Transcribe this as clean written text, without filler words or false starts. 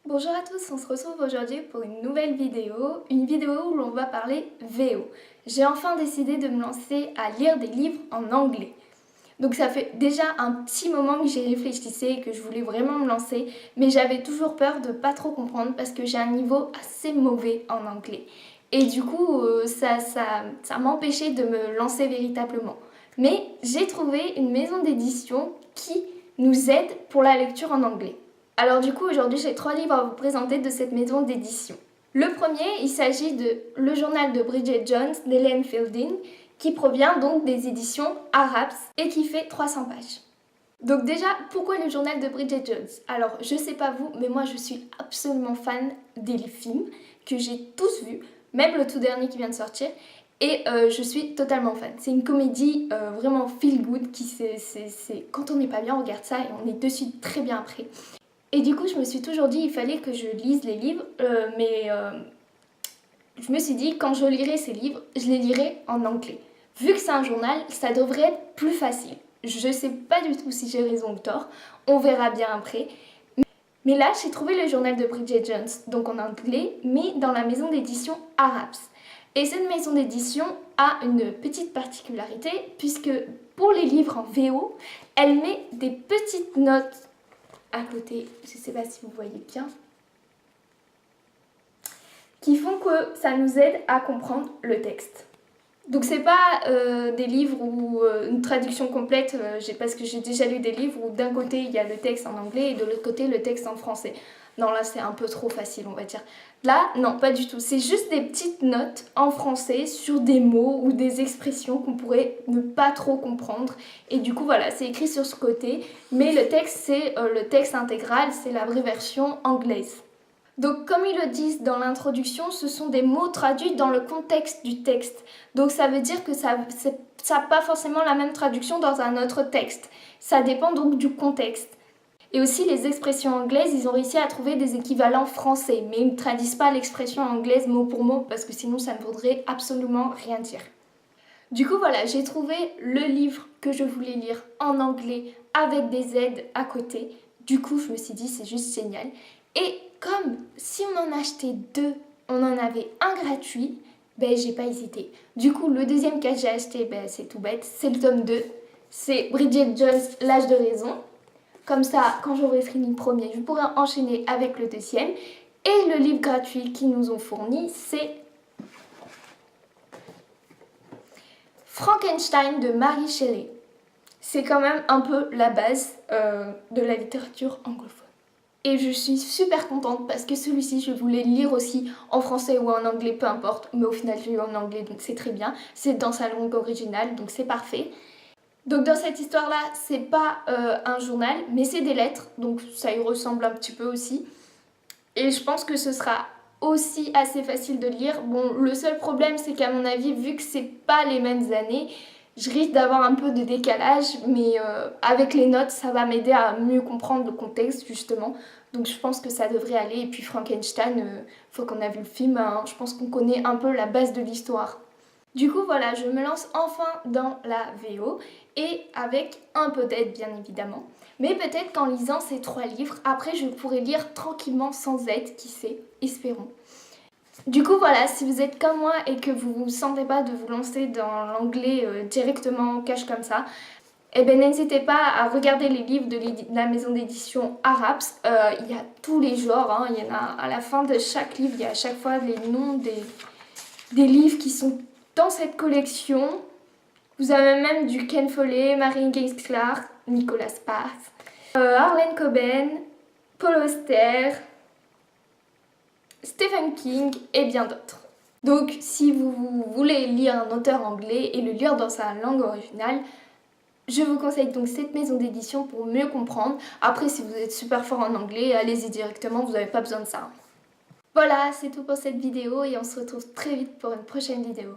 Bonjour à tous, on se retrouve aujourd'hui pour une nouvelle vidéo, où l'on va parler VO. J'ai enfin décidé de me lancer à lire des livres en anglais. Donc ça fait déjà un petit moment que j'y réfléchissais et que je voulais vraiment me lancer, mais j'avais toujours peur de pas trop comprendre parce que j'ai un niveau assez mauvais en anglais. Et du coup, ça m'empêchait de me lancer véritablement. Mais j'ai trouvé une maison d'édition qui nous aide pour la lecture en anglais. Alors du coup, aujourd'hui, j'ai 3 livres à vous présenter de cette maison d'édition. Le premier, il s'agit de Le journal de Bridget Jones d'Hélène Fielding, qui provient donc des éditions Arabs et qui fait 300 pages. Donc déjà, pourquoi le journal de Bridget Jones? Alors, je sais pas vous, mais moi je suis absolument fan des films que j'ai tous vus, même le tout dernier qui vient de sortir, et je suis totalement fan. C'est une comédie vraiment feel good, quand on n'est pas bien, on regarde ça et on est dessus très bien après. Et du coup, je me suis toujours dit, il fallait que je lise les livres, mais je me suis dit, quand je lirai ces livres, je les lirai en anglais. Vu que c'est un journal, ça devrait être plus facile. Je sais pas du tout si j'ai raison ou tort, on verra bien après. Mais là, j'ai trouvé le journal de Bridget Jones, donc en anglais, mais dans la maison d'édition Arabs. Et cette maison d'édition a une petite particularité, puisque pour les livres en VO, elle met des petites notes à côté, je sais pas si vous voyez bien, qui font que ça nous aide à comprendre le texte. Donc c'est pas des livres ou une traduction complète, parce que j'ai déjà lu des livres où d'un côté il y a le texte en anglais et de l'autre côté le texte en français. Non, là c'est un peu trop facile, on va dire. Là, non, pas du tout. C'est juste des petites notes en français sur des mots ou des expressions qu'on pourrait ne pas trop comprendre. Et du coup, voilà, c'est écrit sur ce côté. Mais le texte, c'est le texte intégral, c'est la vraie version anglaise. Donc comme ils le disent dans l'introduction, ce sont des mots traduits dans le contexte du texte. Donc ça veut dire que ça n'a pas forcément la même traduction dans un autre texte. Ça dépend donc du contexte. Et aussi les expressions anglaises, ils ont réussi à trouver des équivalents français, mais ils ne traduisent pas l'expression anglaise mot pour mot parce que sinon ça ne voudrait absolument rien dire. Du coup voilà, j'ai trouvé le livre que je voulais lire en anglais avec des aides à côté. Du coup je me suis dit c'est juste génial. Et comme si on en achetait 2, on en avait un gratuit, ben j'ai pas hésité. Du coup le deuxième que j'ai acheté, ben c'est tout bête, c'est le tome 2. C'est Bridget Jones, L'âge de raison. Comme ça, quand j'aurai fini le premier, je pourrai enchaîner avec le deuxième. Et le livre gratuit qu'ils nous ont fourni, c'est Frankenstein de Mary Shelley. C'est quand même un peu la base de la littérature anglophone. Et je suis super contente parce que celui-ci, je voulais le lire aussi en français ou en anglais, peu importe. Mais au final, j'ai lu en anglais, donc c'est très bien. C'est dans sa langue originale, donc c'est parfait. Donc dans cette histoire-là, c'est pas un journal, mais c'est des lettres, donc ça y ressemble un petit peu aussi. Et je pense que ce sera aussi assez facile de lire. Bon, le seul problème, c'est qu'à mon avis, vu que c'est pas les mêmes années, je risque d'avoir un peu de décalage, mais avec les notes, ça va m'aider à mieux comprendre le contexte, justement. Donc je pense que ça devrait aller. Et puis Frankenstein, faut qu'on a vu le film, hein, je pense qu'on connaît un peu la base de l'histoire. Du coup voilà, je me lance enfin dans la VO et avec un peu d'aide bien évidemment. Mais peut-être qu'en lisant ces 3 livres, après je pourrai lire tranquillement sans aide, qui sait, espérons. Du coup voilà, si vous êtes comme moi et que vous ne sentez pas de vous lancer dans l'anglais directement en cash comme ça, eh bien n'hésitez pas à regarder les livres de la maison d'édition Arabs. Il y a tous les genres, hein. Il y en a à la fin de chaque livre, il y a à chaque fois les noms des livres qui sont dans cette collection. Vous avez même du Ken Follett, Mary Higgins Clark, Nicholas Sparks, Harlan Coben, Paul Auster, Stephen King et bien d'autres. Donc si vous voulez lire un auteur anglais et le lire dans sa langue originale, je vous conseille donc cette maison d'édition pour mieux comprendre. Après, si vous êtes super fort en anglais, allez-y directement, vous n'avez pas besoin de ça. Voilà, c'est tout pour cette vidéo et on se retrouve très vite pour une prochaine vidéo.